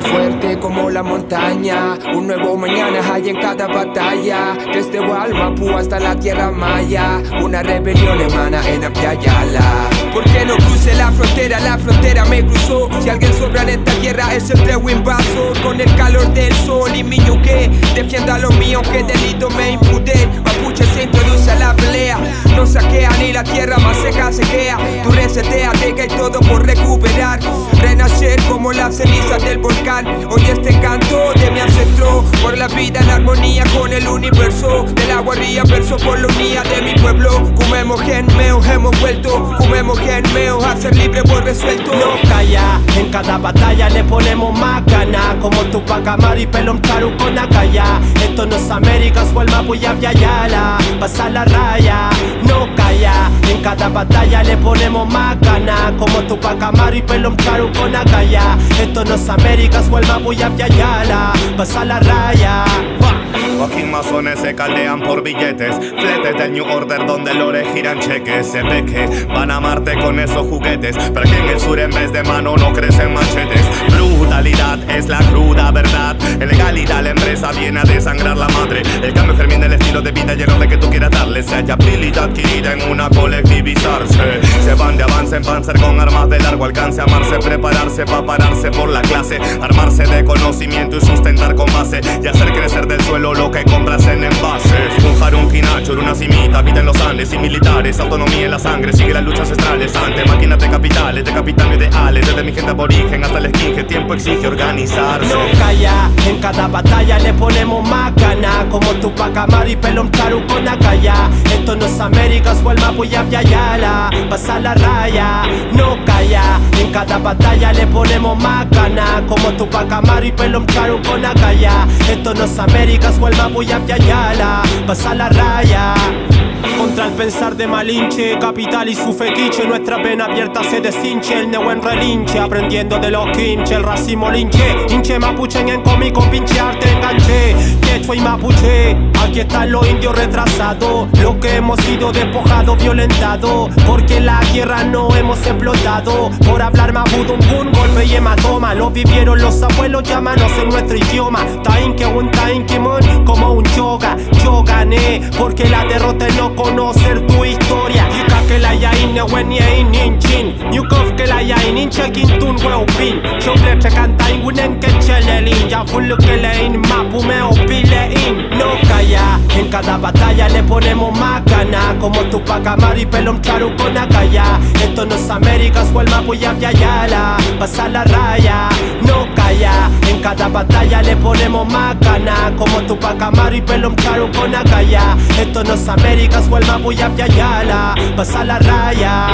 Fuerte como la montaña, un nuevo mañana hay en cada batalla. Desde Hualmapu hasta la tierra maya, una rebelión emana en Apyayala. ¿Por qué no cruce la frontera me cruzó? Si alguien sobra en esta tierra es el Trevo invasor. Con el calor del sol y mi yuque, defienda lo mío que delito me imputé. Mapuche se introduce a la pelea, no saquea ni la tierra más seca sequea. Tú resetea, deja y todo por recuperar, renacer como las cenizas del volcán. Hoy este canto de mi ancestro, por la vida en armonía con el universo. De la guarría verso por la unidad de mi pueblo. Comemos gen meo, hemos vuelto. Comemos gen meo, a ser libre por resuelto. No calla, en cada batalla le ponemos más ganas. Como Tupac Amaru y Pelón Charu con Acaya. Esto no es América, Hualmapu y Apyayala. Pasa la raya, no calla, en cada batalla le ponemos más ganas. Como Tupac Amaru y Pelón Charu con Acaya. Esto no es América, Hualmapu y Apyayala. Pasa la raya. Joaquín masones se caldean por billetes, fletes del New Order donde lores giran cheques. Se ve que van a amarte con esos juguetes, pero que en el sur en vez de mano no crecen machetes. Brutalidad es la cruda verdad, en legalidad la empresa viene a desangrar la madre. El cambio germina el estilo de vida lleno de que tú quieras darle. Se haya habilidad adquirida en una colectivizarse. Se van de avance en panzer con armas de largo alcance. Amarse, prepararse pa' pararse por la clase. Armarse de conocimiento y sustentar con base. Y hacer crecer del suelo lo que compras en envases. Un jarón quinacho en una cimita, vida en los Andes y militares, autonomía en la sangre, sigue las luchas ancestrales. Ante máquinas de capitales, decapitando ideales. Desde mi gente aborigen hasta el esquinje, tiempo exige organizarse. No calla, en cada batalla le ponemos más ganas. Como Tupac Amaru y Pelón Charu con Acaya. Esto no es América, Hualmapu y Apyayala. Pasa la raya, no calla, en cada batalla le ponemos más ganas. Como Tupac Amaru y Pelón Charu con Acaya. Esto no es América, Hualmapu y Apyayala. Pasa la raya. Contra el pensar de Malinche, capital y su fetiche, nuestra pena abierta se deshinche, el neo en relinche, aprendiendo de los quinche, el racismo linche, hinche mapuche en comi con pinche arte enganché, quechua y mapuche, aquí están los indios retrasados, lo que hemos sido despojados, violentados, porque la tierra no hemos explotado, por hablar mapudungun, golpe y hematoma, lo vivieron los abuelos, llámanos en nuestro idioma, tainke un tainkimon, como un yoga, yo gané, porque la derrota es no conocer tu historia. Yika que la yain ne wen yain inchin. Nyukov que la yain in chekin tun weo pin. Chople te canta in wunen que chelelin. Ya fullu que le in mapu me opile in. No calla, en cada batalla le ponemos más ganas. Como Tupac Amaru y Pelón Charu con Acaya. Esto no es América, Hualmapu y Apyayala. Pasa la raya, no calla, en cada batalla le ponemos más ganas. Como Tupac Amaru y Pelón Charu con Acaya. Esto no es América, Hualmapu y Apyayala. Pasa la raya.